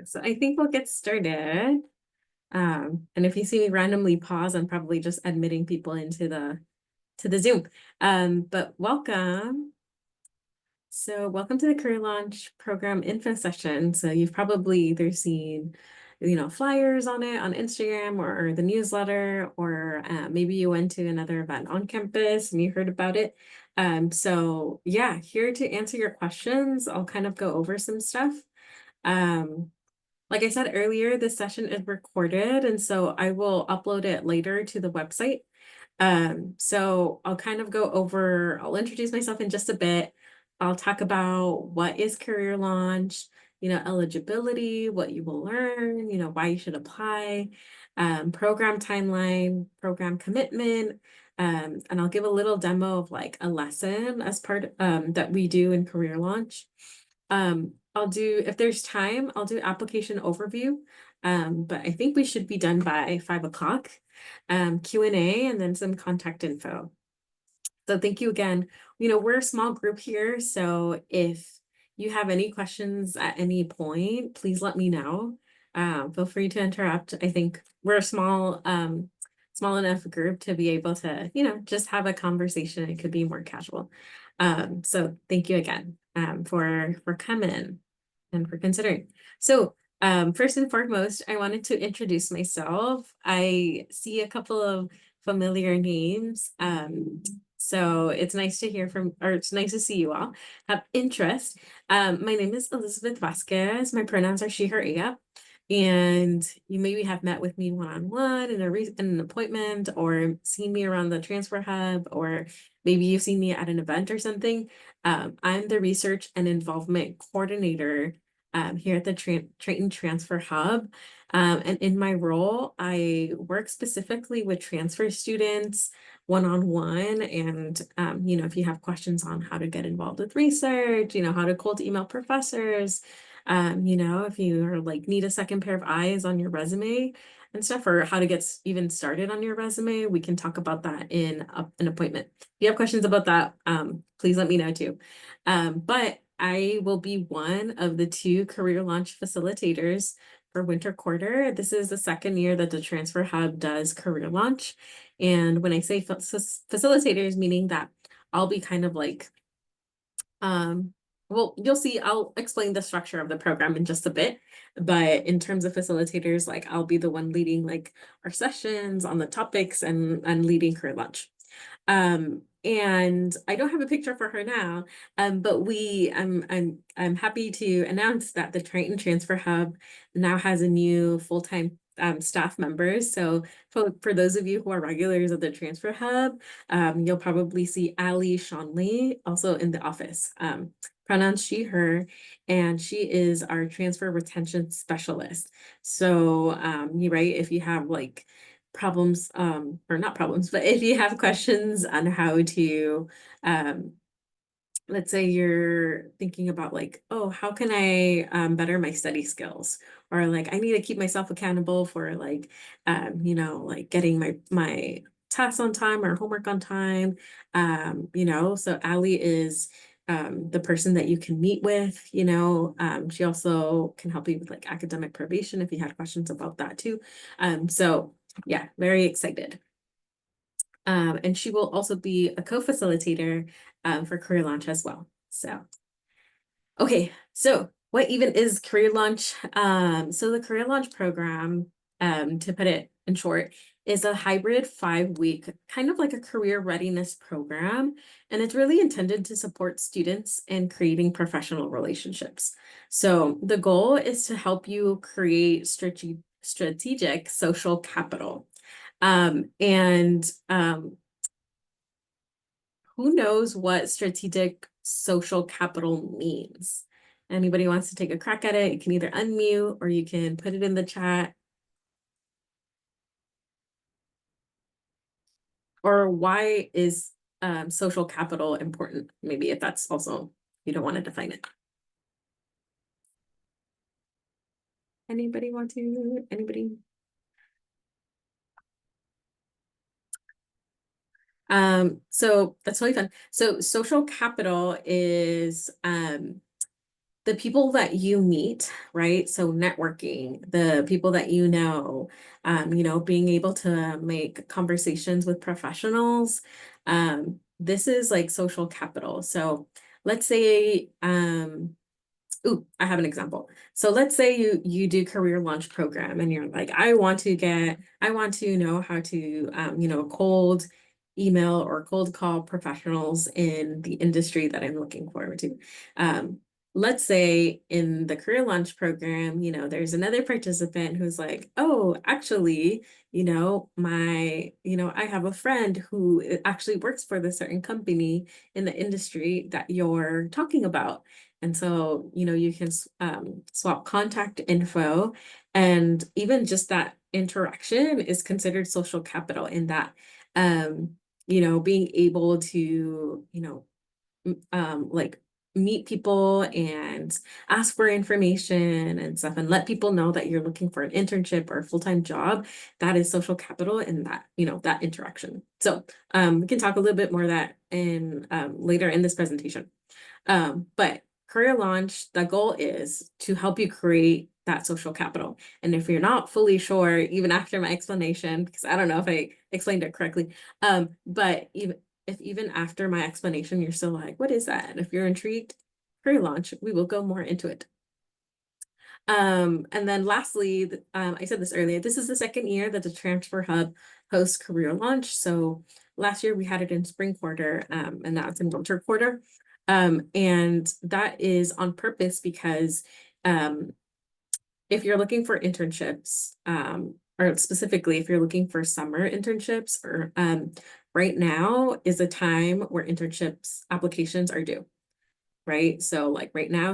So I think we'll get started. And if you see me randomly pause, I'm probably just admitting people into the Zoom. But welcome. So welcome to the Career Launch Program info session. So you've probably either seen, flyers on it on Instagram or the newsletter, or maybe you went to another event on campus and you heard about it. So yeah, here to answer your questions. I'll kind of go over some stuff. Um, like I said earlier, this session is recorded, and so I will upload it later to the website. So I'll kind of go over, I'll introduce myself in just a bit. I'll talk about what is Career Launch, eligibility, what you will learn, why you should apply, program timeline, program commitment, and I'll give a little demo of like a lesson as part that we do in Career Launch. I'll do, if there's time, I'll do application overview. But I think we should be done by 5 o'clock. Q&A, and then some contact info. So thank you again. We're a small group here, so if you have any questions at any point, please let me know. Feel free to interrupt. I think we're a small enough group to be able to, just have a conversation. It could be more casual. So thank you again for coming and for considering. So first and foremost, I wanted to introduce myself. I see a couple of familiar names. So it's nice to hear from, or it's nice to see you all have interest. My name is Elizabeth Vasquez. My pronouns are she, her, ella. And you maybe have met with me one-on-one in an appointment, or seen me around the transfer hub, or maybe you've seen me at an event or something. I'm the research and involvement coordinator here at the Triton Transfer Hub. And in my role, I work specifically with transfer students one-on-one. And, if you have questions on how to get involved with research, how to cold email professors, if you are like need a second pair of eyes on your resume and stuff, or how to get even started on your resume, we can talk about that in an appointment. If you have questions about that, please let me know too. But I will be one of the 2 career launch facilitators for winter quarter. This is the second year that the Transfer Hub does career launch. And when I say facilitators, meaning that I'll be kind of like, well, you'll see, I'll explain the structure of the program in just a bit, but in terms of facilitators, like I'll be the one leading like our sessions on the topics and leading career launch. And I don't have a picture for her now, but I'm happy to announce that the Triton Transfer Hub now has a new full-time staff members. So for those of you who are regulars of the Transfer Hub, you'll probably see Ali Shanley also in the office. Pronouns she, her, and she is our transfer retention specialist. So if you have like problems, or not problems, but if you have questions on how to, let's say you're thinking about like, oh, how can I better my study skills? Or like, I need to keep myself accountable for like, like getting my tasks on time or homework on time. So Ali is the person that you can meet with, she also can help you with like academic probation if you had questions about that too. So yeah, very excited. And she will also be a co-facilitator for Career Launch as well. So, okay, so what even is Career Launch? So the Career Launch program, to put it in short, is a hybrid 5-week, kind of like a career readiness program. And it's really intended to support students in creating professional relationships. So the goal is to help you create strategic social capital. And who knows what strategic social capital means? Anybody wants to take a crack at it? You can either unmute or you can put it in the chat. Or why is social capital important? Maybe if that's also, you don't want to define it. Anybody want to? Anybody? So that's really fun. So social capital is the people that you meet, right? So networking, the people that being able to make conversations with professionals. This is like social capital. So let's say, I have an example. So let's say you do career launch program and you're like, I want to know how to cold email or cold call professionals in the industry that I'm looking forward to. Let's say in the career launch program, there's another participant who's like, oh, actually, I have a friend who actually works for the certain company in the industry that you're talking about. And so, you can swap contact info, and even just that interaction is considered social capital in that, being able to, like meet people and ask for information and stuff and let people know that you're looking for an internship or a full-time job. That is social capital in that, that interaction. So we can talk a little bit more of that in later in this presentation. But career launch, the goal is to help you create that social capital. And if you're not fully sure, even after my explanation, because I don't know if I explained it correctly, but even after my explanation, you're still like, what is that? And if you're intrigued, career launch, we will go more into it. And then lastly, I said this earlier, this is the second year that the Transfer Hub hosts career launch. So last year we had it in spring quarter, and now it's in winter quarter. And that is on purpose because if you're looking for internships, or specifically if you're looking for summer internships, or right now is a time where internships applications are due, right? So like right now,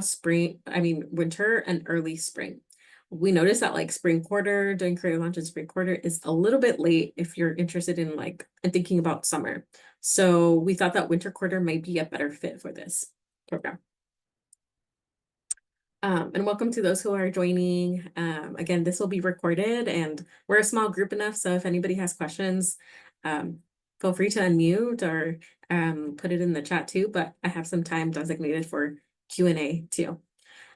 winter and early spring. We noticed that like spring quarter, doing career launch in spring quarter is a little bit late if you're interested in and thinking about summer. So we thought that winter quarter might be a better fit for this program. And welcome to those who are joining. Again, this will be recorded and we're a small group enough, so if anybody has questions, feel free to unmute or put it in the chat too, but I have some time designated for Q&A too.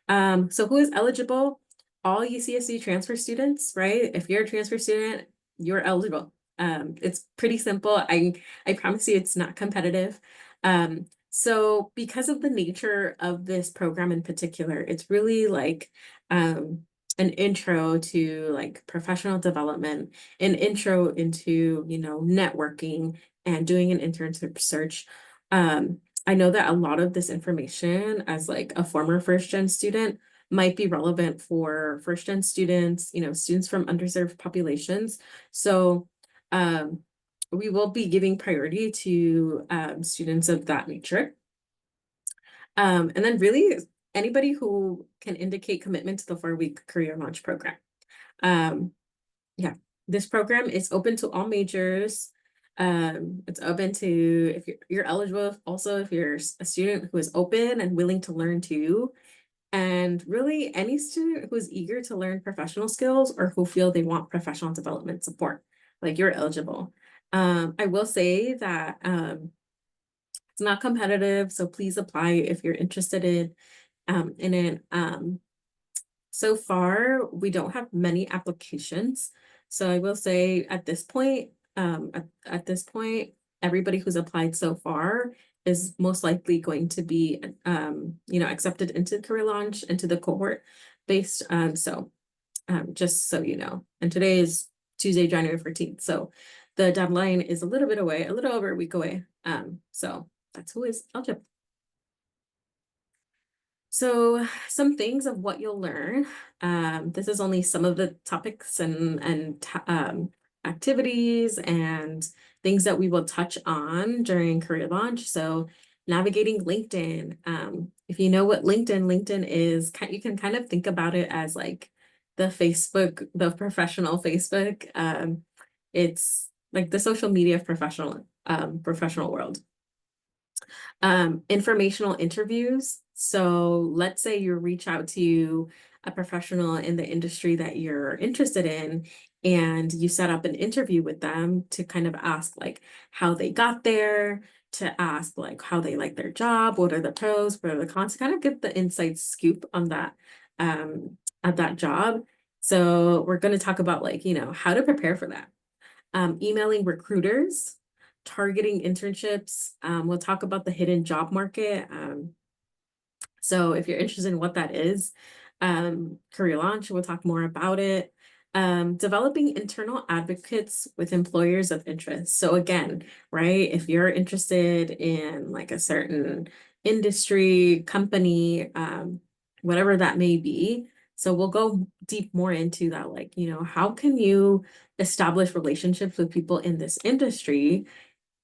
So who is eligible? All UCSD transfer students, right? If you're a transfer student, you're eligible. It's pretty simple. I promise you it's not competitive. So because of the nature of this program in particular, it's really like an intro to like professional development, an intro into, networking and doing an internship search. I know that a lot of this information as like a former first gen student might be relevant for first gen students, students from underserved populations. So we will be giving priority to students of that nature. And then really anybody who can indicate commitment to the 4-week career launch program. Yeah, this program is open to all majors. It's open to if you're eligible, also if you're a student who is open and willing to learn too. And really any student who is eager to learn professional skills or who feel they want professional development support, like you're eligible. I will say that it's not competitive, so please apply if you're interested in it. So far, we don't have many applications. So I will say at this point, everybody who's applied so far is most likely going to be, accepted into career launch, into the cohort based. Just so you know, and today is Tuesday, January 14th. So the deadline is a little bit away, a little over a week away. So that's who is eligible. So some things of what you'll learn. This is only some of the topics and activities and things that we will touch on during career launch. So navigating LinkedIn. If you know what LinkedIn is, you can kind of think about it as like the Facebook, the professional Facebook. It's like the social media of professional world. Informational interviews. So let's say you reach out to a professional in the industry that you're interested in, and you set up an interview with them to kind of ask like how they got there, to ask like how they like their job, what are the pros, what are the cons, kind of get the inside scoop on that at that job. So we're going to talk about like, how to prepare for that. Emailing recruiters, targeting internships. We'll talk about the hidden job market. So if you're interested in what that is, Career Launch, we'll talk more about it. Developing internal advocates with employers of interest. So again, right, if you're interested in like a certain industry, company, whatever that may be. So we'll go deep more into that, like, how can you establish relationships with people in this industry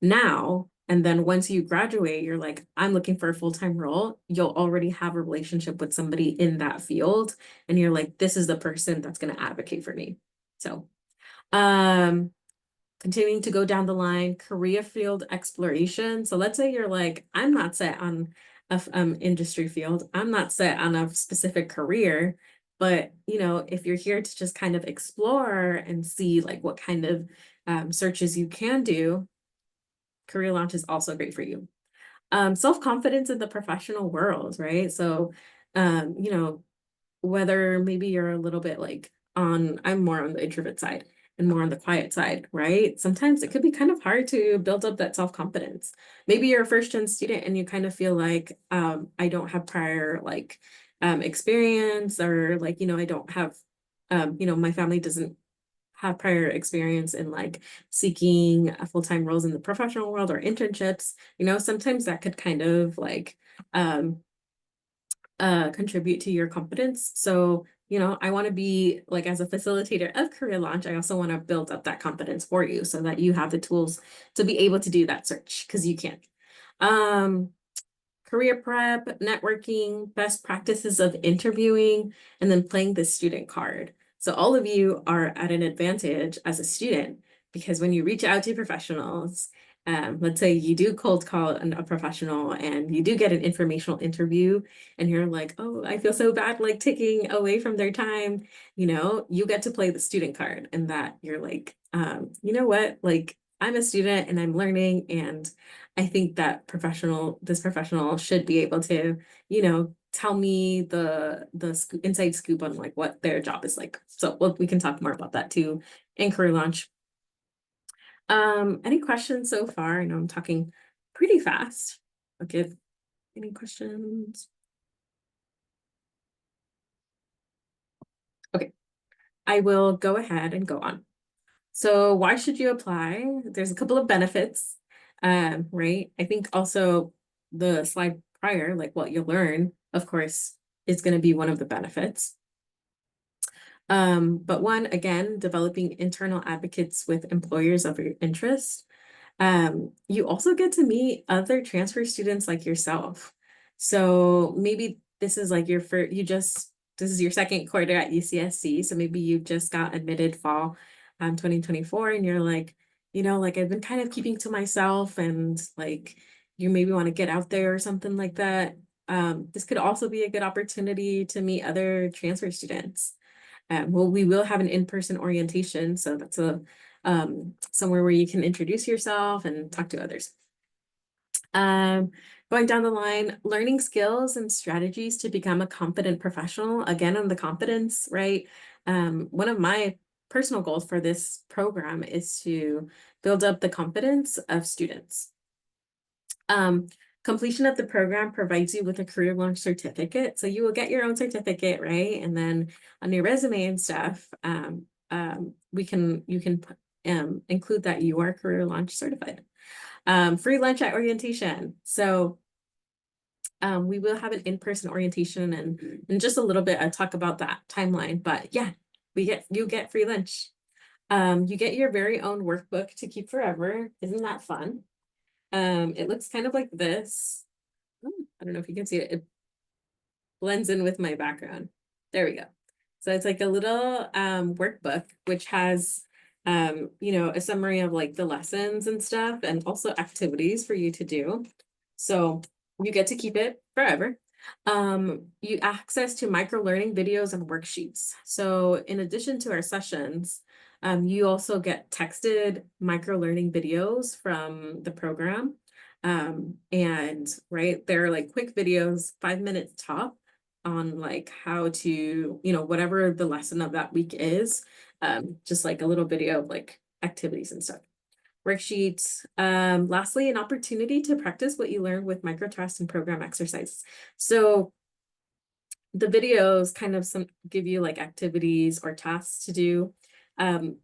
now? And then once you graduate, you're like, I'm looking for a full-time role. You'll already have a relationship with somebody in that field. And you're like, this is the person that's going to advocate for me. So, continuing to go down the line, career field exploration. So let's say you're like, I'm not set on a industry field. I'm not set on a specific career. But, if you're here to just kind of explore and see like what kind of searches you can do, Career Launch is also great for you. Self-confidence in the professional world, right? So, whether maybe you're a little bit like I'm more on the introvert side and more on the quiet side, right? Sometimes it could be kind of hard to build up that self-confidence. Maybe you're a first-gen student and you kind of feel like, I don't have prior like experience, or like, I don't have, my family doesn't have prior experience in like seeking full-time roles in the professional world or internships. Sometimes that could kind of like contribute to your confidence. So, I want to be like, as a facilitator of Career Launch, I also want to build up that confidence for you so that you have the tools to be able to do that search, because you can't. Career prep, networking, best practices of interviewing, and then playing the student card. So all of you are at an advantage as a student, because when you reach out to professionals, let's say you do cold call a professional and you do get an informational interview and you're like, oh, I feel so bad, like taking away from their time, you get to play the student card, and that you're like, you know what, like I'm a student and I'm learning, and I think that this professional should be able to, tell me the inside scoop on like what their job is like. So we can talk more about that too in Career Launch. Any questions so far? I know I'm talking pretty fast. I'll give any questions. Okay, I will go ahead and go on. So why should you apply? There's a couple of benefits, right? I think also the slide prior, like what you'll learn, of course, is going to be one of the benefits. But one, again, developing internal advocates with employers of your interest. You also get to meet other transfer students like yourself. So maybe this is like this is your second quarter at UCSC. So maybe you just got admitted fall 2024, and you're like, like I've been kind of keeping to myself, and like you maybe want to get out there or something like that. This could also be a good opportunity to meet other transfer students. Well, we will have an in-person orientation, so that's somewhere where you can introduce yourself and talk to others. Going down the line, learning skills and strategies to become a confident professional. Again, on the confidence, right? One of my personal goals for this program is to build up the confidence of students. Completion of the program provides you with a Career Launch certificate. So you will get your own certificate, right? And then on your resume and stuff, you can include that you are Career Launch certified. Free lunch at orientation. So we will have an in-person orientation, and in just a little bit, I'll talk about that timeline. But yeah, you get free lunch. You get your very own workbook to keep forever. Isn't that fun? It looks kind of like this. Oh, I don't know if you can see it. It blends in with my background. There we go. So it's like a little workbook, which has a summary of like the lessons and stuff, and also activities for you to do. So you get to keep it forever. You access to micro learning videos and worksheets. So in addition to our sessions, you also get texted micro learning videos from the program. And right, they're like quick videos, 5 minutes top, on like how to, you know, whatever the lesson of that week is, just like a little video of like activities and stuff. Worksheets. Lastly, an opportunity to practice what you learned with microtasks and program exercises. So the videos kind of give you like activities or tasks to do.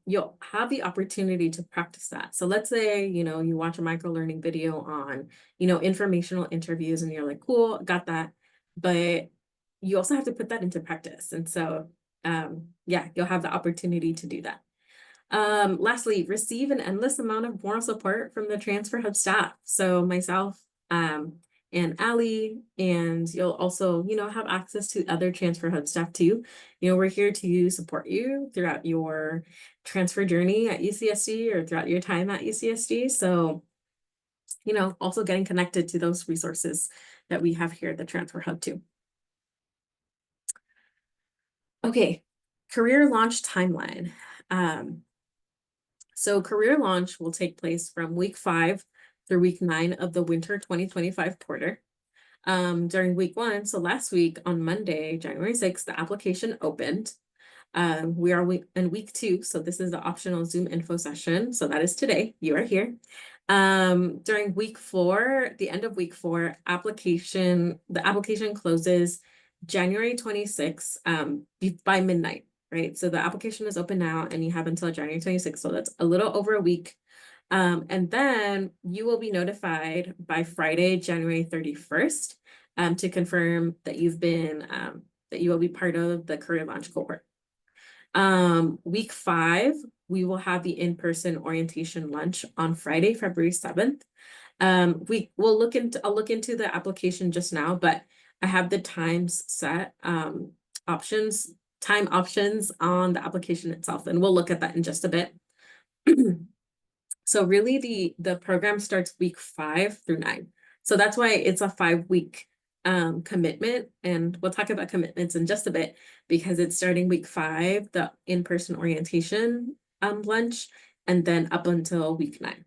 You'll have the opportunity to practice that. So let's say, you know, you watch a micro learning video on, you know, informational interviews, and you're like, cool, got that. But you also have to put that into practice. And so, yeah, you'll have the opportunity to do that. Lastly, receive an endless amount of moral support from the Transfer Hub staff. So myself, and Allie, and you'll also, you know, have access to other Transfer Hub staff too. You know, we're here to support you throughout your transfer journey at UCSD or throughout your time at UCSD. So, you know, also getting connected to those resources that we have here at the Transfer Hub too. Okay, career launch timeline. So career launch will take place from week 5 through week 9 of the winter 2025 quarter. During week 1, so last week on Monday, January 6th, the application opened. We are in week 2, so this is the optional Zoom info session. So that is today. You are here. During week 4, the end of week 4, the application closes January 26th by midnight, right? So the application is open now and you have until January 26th. So that's a little over a week. And then you will be notified by Friday, January 31st, to confirm that that you will be part of the career launch cohort. Week 5, we will have the in-person orientation lunch on Friday, February 7th. I'll look into the application just now, but I have the times set, time options on the application itself, and we'll look at that in just a bit. So really the program starts week 5 through 9. So that's why it's a 5-week commitment, and we'll talk about commitments in just a bit, because it's starting week 5, the in-person orientation lunch, and then up until week 9.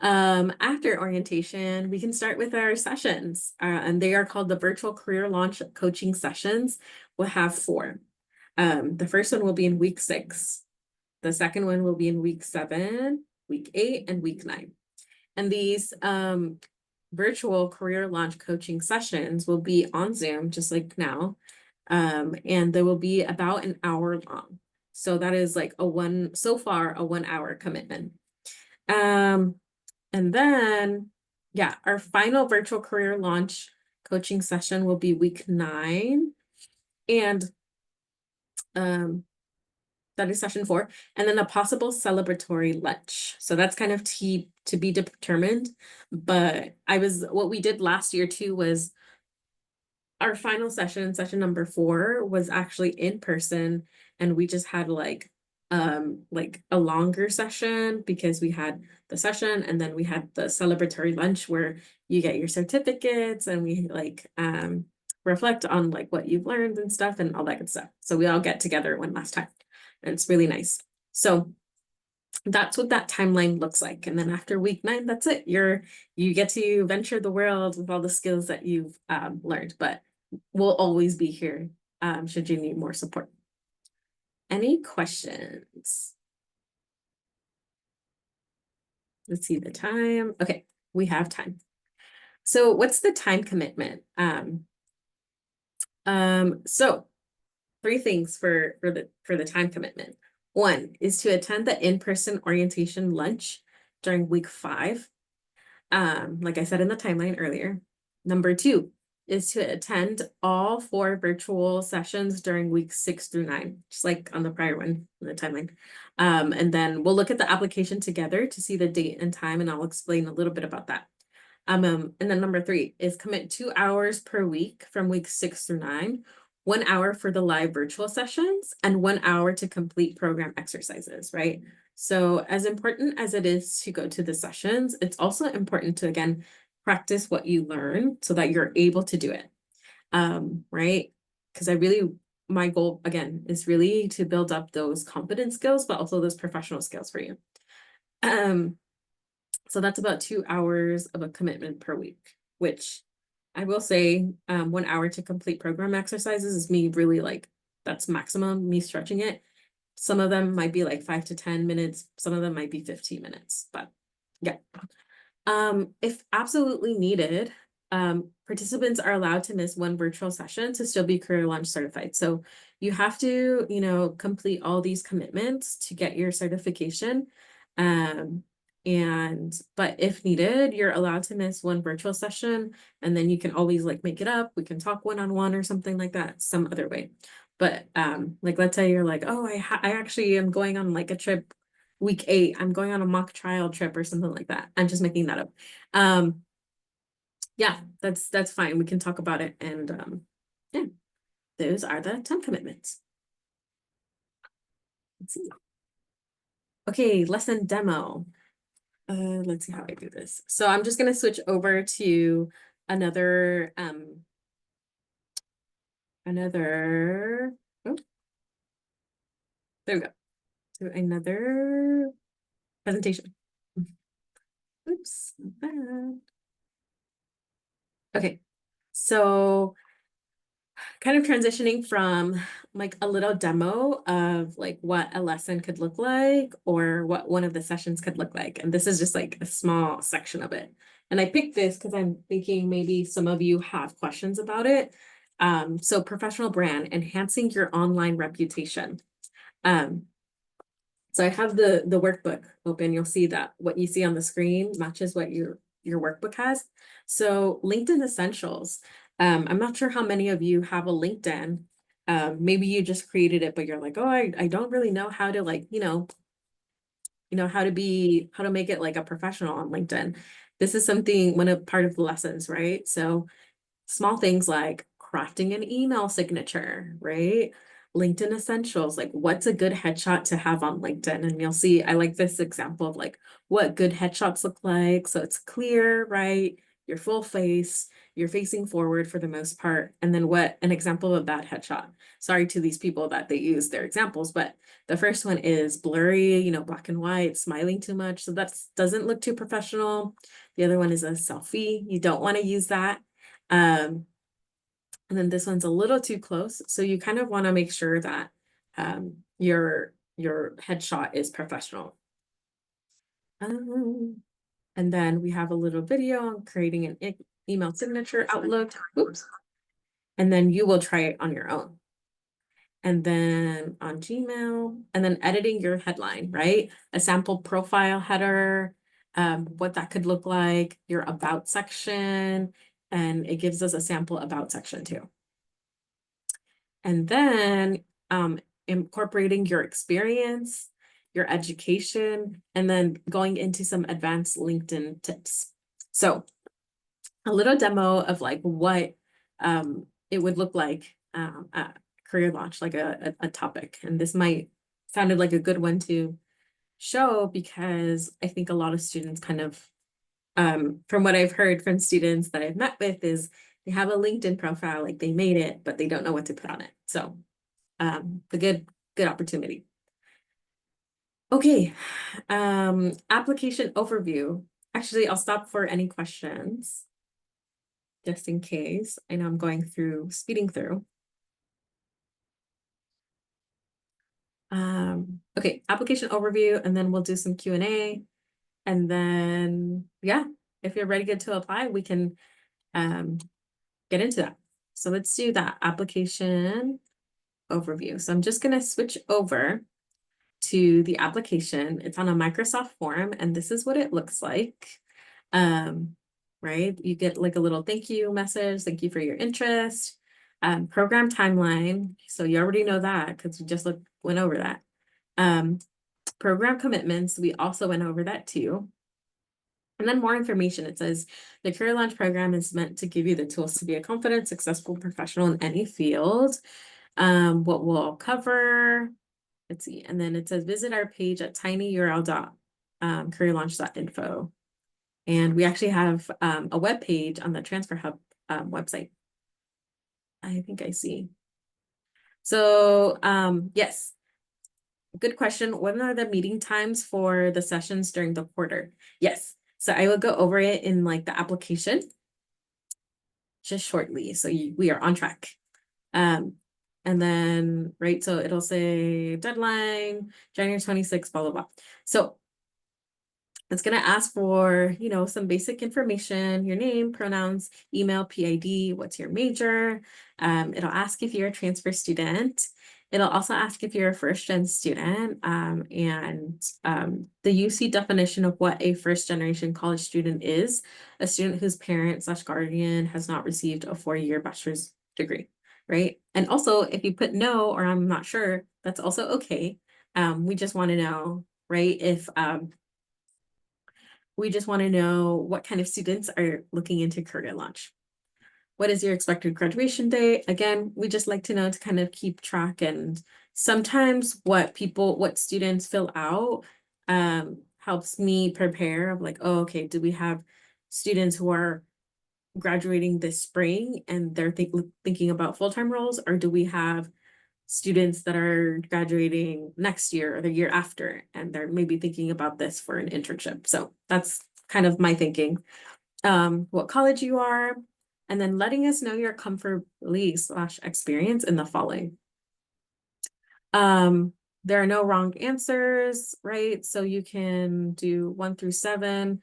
After orientation, we can start with our sessions, and they are called the Virtual Career Launch Coaching Sessions. We'll have 4. The first one will be in week 6. The second one will be in week 7, week 8, and week 9. And these virtual career launch coaching sessions will be on Zoom, just like now. And they will be about an hour long. So that is like so far a 1-hour commitment. And then, yeah, our final virtual career launch coaching session will be week 9. And that is session 4, and then a possible celebratory lunch. So that's kind of to be determined. But what we did last year too was our final session number 4 was actually in person, and we just had like a longer session because we had the session and then we had the celebratory lunch where you get your certificates and we like reflect on like what you've learned and stuff and all that good stuff. So we all get together one last time. And it's really nice. So that's what that timeline looks like. And then after week 9, that's it. You get to venture the world with all the skills that you've learned, but we'll always be here should you need more support. Any questions? Let's see the time. Okay, we have time. So what's the time commitment? So 3 things for the time commitment. 1 is to attend the in-person orientation lunch during week 5. Like I said in the timeline earlier. Number 2 is to attend all 4 virtual sessions during weeks 6 through 9, just like on the prior one in the timeline. And then we'll look at the application together to see the date and time, and I'll explain a little bit about that. And then number 3 is commit 2 hours per week from week 6 through 9, 1 hour for the live virtual sessions, and 1 hour to complete program exercises, right? So as important as it is to go to the sessions, it's also important to, again, practice what you learn so that you're able to do it, right? Because my goal, again, is really to build up those confidence skills, but also those professional skills for you. So that's about 2 hours of a commitment per week, which I will say 1 hour to complete program exercises is me really like, that's maximum, me stretching it. Some of them might be like 5 to 10 minutes, some of them might be 15 minutes, but yeah. If absolutely needed, participants are allowed to miss one virtual session to still be Career Launch certified. So you have to, complete all these commitments to get your certification. But if needed, you're allowed to miss one virtual session, and then you can always like make it up. We can talk one-on-one or something like that, some other way. But like let's say you're like, oh, I actually am going on like a trip week 8, I'm going on a mock trial trip or something like that. I'm just making that up. Yeah, that's fine. We can talk about it. And yeah, those are the 10 commitments. Let's see. Okay, lesson demo. Let's see how I do this. So I'm just gonna switch over to another oh, there we go. To another presentation. Oops, not bad. Okay, so kind of transitioning from like a little demo of like what a lesson could look like or what one of the sessions could look like. And this is just like a small section of it. And I picked this because I'm thinking maybe some of you have questions about it. So professional brand, enhancing your online reputation. So I have the workbook open. You'll see that what you see on the screen matches what your workbook has. So LinkedIn Essentials. I'm not sure how many of you have a LinkedIn. Maybe you just created it, but you're like, oh, I don't really know how to like, how to make it like a professional on LinkedIn. This is something, one of part of the lessons, right? So small things like crafting an email signature, right? LinkedIn essentials, like what's a good headshot to have on LinkedIn? And you'll see, I like this example of like what good headshots look like. So it's clear, right? Your full face, you're facing forward for the most part. And then what an example of a bad headshot. Sorry to these people that they use their examples, but the first one is blurry, black and white, smiling too much. So that doesn't look too professional. The other one is a selfie. You don't want to use that. And then this one's a little too close. So you kind of want to make sure that your headshot is professional. And then we have a little video on creating an email signature Outlook. Oops. And then you will try it on your own. And then on Gmail, and then editing your headline, right? A sample profile header, what that could look like, your about section, and it gives us a sample about section too. And then incorporating your experience, your education, and then going into some advanced LinkedIn tips. So a little demo of like what it would look like at Career Launch, like a topic. And this might sounded like a good one to show because I think a lot of students kind of, from what I've heard from students that I've met with is they have a LinkedIn profile, like they made it, but they don't know what to put on it. So the good opportunity. Okay, application overview. Actually, I'll stop for any questions just in case. I know I'm going through, speeding through. Okay, application overview, and then we'll do some Q&A. And then, yeah, if you're ready to apply, we can get into that. So let's do that application overview. So I'm just going to switch over to the application. It's on a Microsoft form, and this is what it looks like. Right? You get like a little thank you message, thank you for your interest, program timeline. So you already know that because we just went over that. Program commitments, we also went over that too. And then more information. It says the Career Launch program is meant to give you the tools to be a confident, successful professional in any field. What we'll cover, let's see, and then it says visit our page at tinyurl.careerlaunch.info. And we actually have a web page on the Transfer Hub website. I think I see. So yes, good question. When are the meeting times for the sessions during the quarter? Yes. So I will go over it in like the application just shortly. So we are on track. And then, right, so it'll say deadline, January 26th, blah, blah, blah. So it's going to ask for, you know, some basic information, your name, pronouns, email, PID, what's your major. It'll ask if you're a transfer student. It'll also ask if you're a first-gen student, and the UC definition of what a first-generation college student is, a student whose parent/guardian has not received a 4-year bachelor's degree, right? And also, if you put no or I'm not sure, that's also okay. We just want to know, right, if we just want to know what kind of students are looking into career launch. What is your expected graduation date? Again, we just like to know to kind of keep track, and sometimes what students fill out helps me prepare of like, oh, okay, do we have students who are graduating this spring and they're thinking about full-time roles, or do we have students that are graduating next year or the year after, and they're maybe thinking about this for an internship? So that's kind of my thinking. What college you are, and then letting us know your comfort/experience in the following. There are no wrong answers, right? So you can do 1 through 7.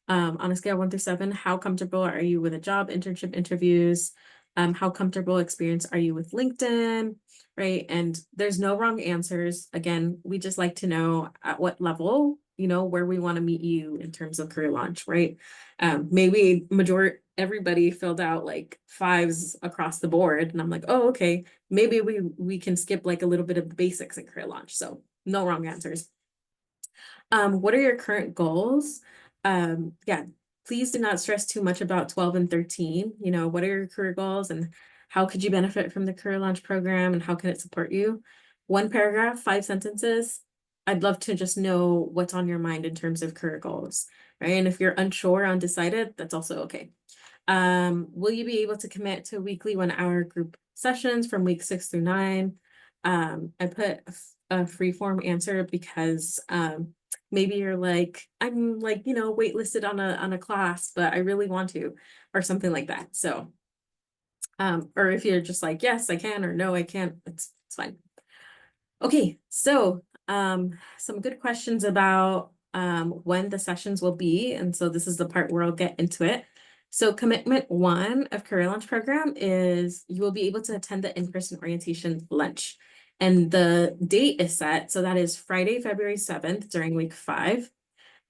On a scale of 1 through 7, how comfortable are you with a job, internship, interviews? How comfortable experience are you with LinkedIn, right? And there's no wrong answers. Again, we just like to know at what level, you know, where we want to meet you in terms of career launch, right? Maybe everybody filled out like 5s across the board, and I'm like, oh, okay, maybe we can skip like a little bit of the basics in career launch. So no wrong answers. What are your current goals? Yeah, please do not stress too much about 12 and 13. You know, what are your career goals and how could you benefit from the Career Launch program and how can it support you? 1 paragraph, 5 sentences. I'd love to just know what's on your mind in terms of career goals, right? And if you're unsure, undecided, that's also okay. Will you be able to commit to weekly 1-hour group sessions from week 6 through 9? I put a free form answer because maybe you're like, I'm like, you know, waitlisted on a class, but I really want to, or something like that. So, or if you're just like, yes, I can, or no, I can't, it's fine. Okay, so some good questions about when the sessions will be. And so this is the part where I'll get into it. So commitment 1 of Career Launch program is you will be able to attend the in-person orientation lunch. And the date is set, so that is Friday, February 7th during week 5.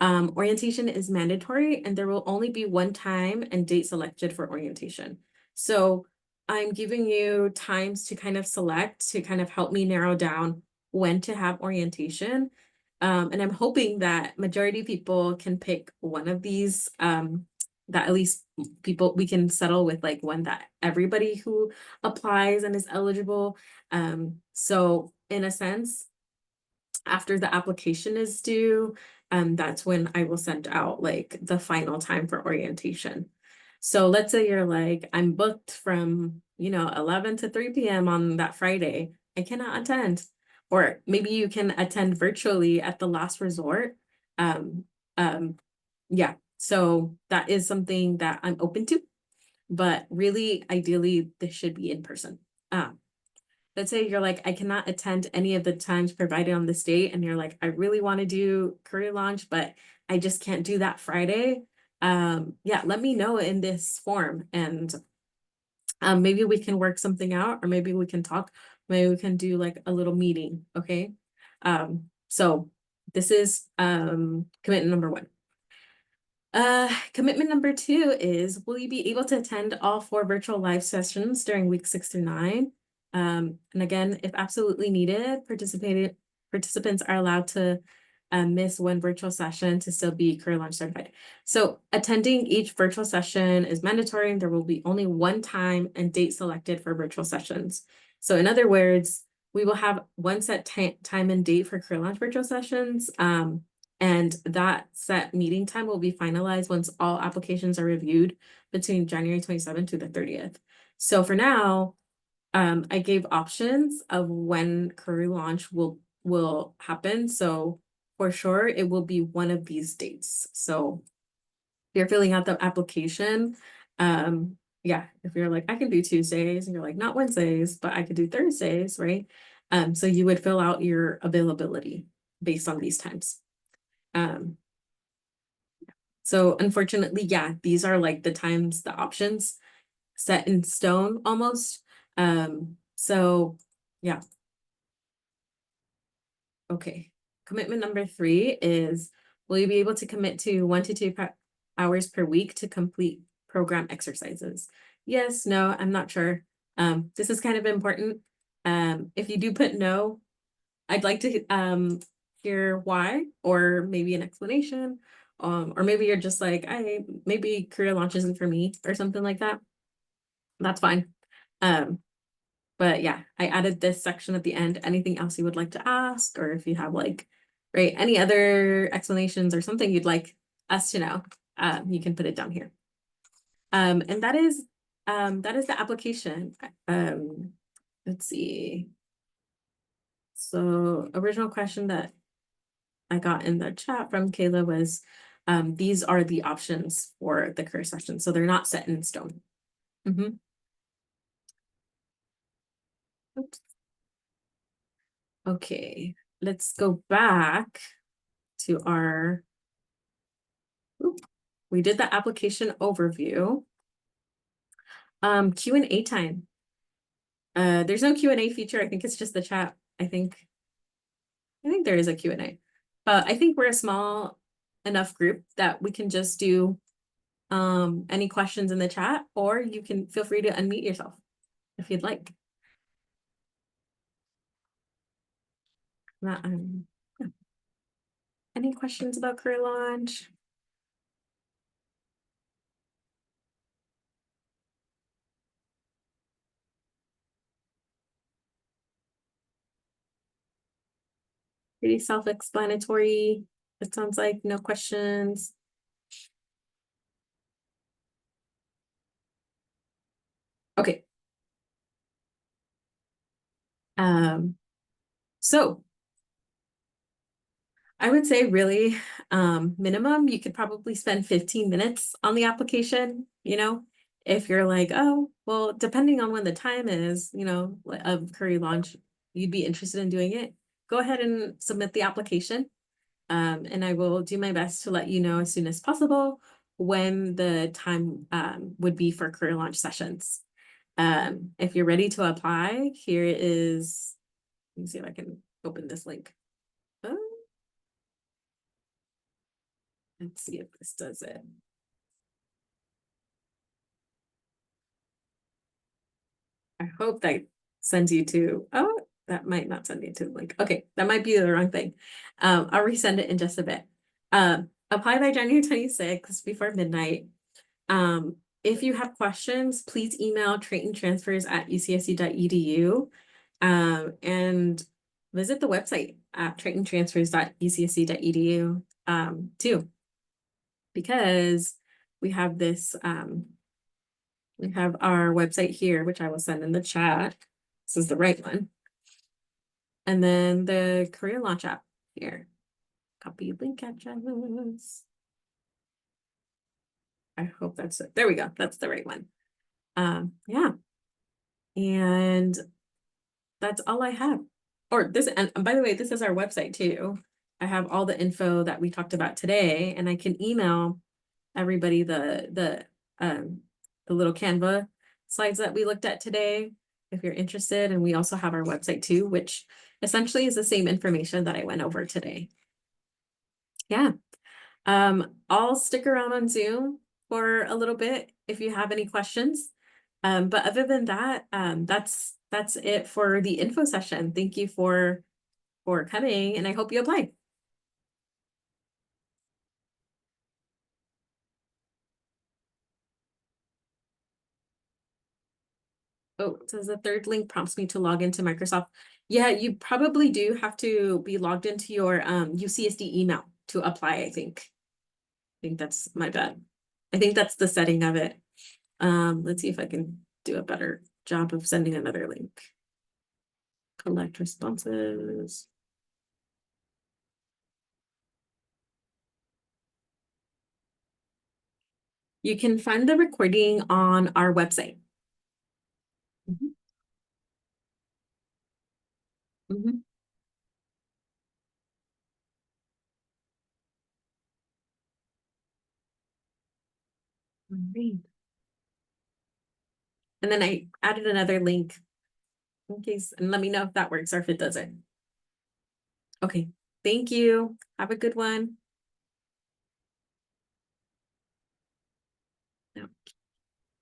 Orientation is mandatory and there will only be 1 time and date selected for orientation. So I'm giving you times to kind of select to kind of help me narrow down when to have orientation. And I'm hoping that majority of people can pick one of these, that at least we can settle with like one that everybody who applies and is eligible. So in a sense, after the application is due, that's when I will send out like the final time for orientation. So let's say you're like, I'm booked from, you know, 11 to 3 p.m. on that Friday. I cannot attend. Or maybe you can attend virtually at the last resort. Um, yeah, so that is something that I'm open to, but really, ideally, this should be in person. Let's say you're like, I cannot attend any of the times provided on this date, and you're like, I really want to do Career Launch, but I just can't do that Friday. Yeah, let me know in this form, and maybe we can work something out, or maybe we can talk, maybe we can do like a little meeting, okay? So this is commitment number 1. Commitment number 2 is, will you be able to attend all 4 virtual live sessions during week 6 through 9? And again, if absolutely needed, participants are allowed to miss 1 virtual session to still be Career Launch certified. So attending each virtual session is mandatory, and there will be only 1 time and date selected for virtual sessions. So in other words, we will have 1 set time and date for Career Launch virtual sessions. And that set meeting time will be finalized once all applications are reviewed between January 27th to the 30th. So for now, I gave options of when Career Launch will happen. So for sure, it will be one of these dates. So you're filling out the application, yeah, if you're like, I can do Tuesdays, and you're like, not Wednesdays, but I could do Thursdays, right? So you would fill out your availability based on these times. So unfortunately, yeah, these are like the times, the options set in stone almost. So yeah. Okay. Commitment number 3 is, will you be able to commit to 1 to 2 hours per week to complete program exercises? Yes, no, I'm not sure. This is kind of important. If you do put no, I'd like to hear why, or maybe an explanation. Or maybe you're just like, maybe career launch isn't for me or something like that. That's fine. But yeah, I added this section at the end. Anything else you would like to ask, or if you have like, right, any other explanations or something you'd like us to know, you can put it down here. And that is the application. Let's see. So original question that I got in the chat from Kayla was, these are the options for the career session. So they're not set in stone. Oops. Okay, let's go back to our, we did the application overview. Q&A time. There's no Q&A feature. I think it's just the chat. I think there is a Q&A. But I think we're a small enough group that we can just do any questions in the chat, or you can feel free to unmute yourself if you'd like. Yeah. Any questions about career launch? Pretty self-explanatory. It sounds like no questions. Okay. So I would say really, minimum, you could probably spend 15 minutes on the application, if you're like, oh, well, depending on when the time is, of career launch, you'd be interested in doing it, go ahead and submit the application. And I will do my best to let you know as soon as possible when the time would be for career launch sessions. If you're ready to apply, here is, let me see if I can open this link. Oh, let's see if this does it. I hope that sends you to, oh, that might not send you to the link. Okay, that might be the wrong thing. I'll resend it in just a bit. Apply by January 26th before midnight. If you have questions, please email traytontransfers@ucsc.edu, and visit the website at traytontransfers.ucsc.edu, too, because we have this, we have our website here, which I will send in the chat. This is the right one. And then the career launch app here. Copy link address. I hope that's it. There we go. That's the right one. Yeah. And that's all I have. Or this, and by the way, this is our website too. I have all the info that we talked about today, and I can email everybody the little Canva slides that we looked at today if you're interested. And we also have our website too, which essentially is the same information that I went over today. Yeah. I'll stick around on Zoom for a little bit if you have any questions. But other than that, that's it for the info session. Thank you for coming, and I hope you apply. Oh, it says the third link prompts me to log into Microsoft. Yeah, you probably do have to be logged into your UCSD email to apply, I think. I think that's my bad. I think that's the setting of it. Let's see if I can do a better job of sending another link. Collect responses. You can find the recording on our website. Mhm. Mhm. Alright. And then I added another link in case, and let me know if that works or if it doesn't. Okay, thank you. Have a good one.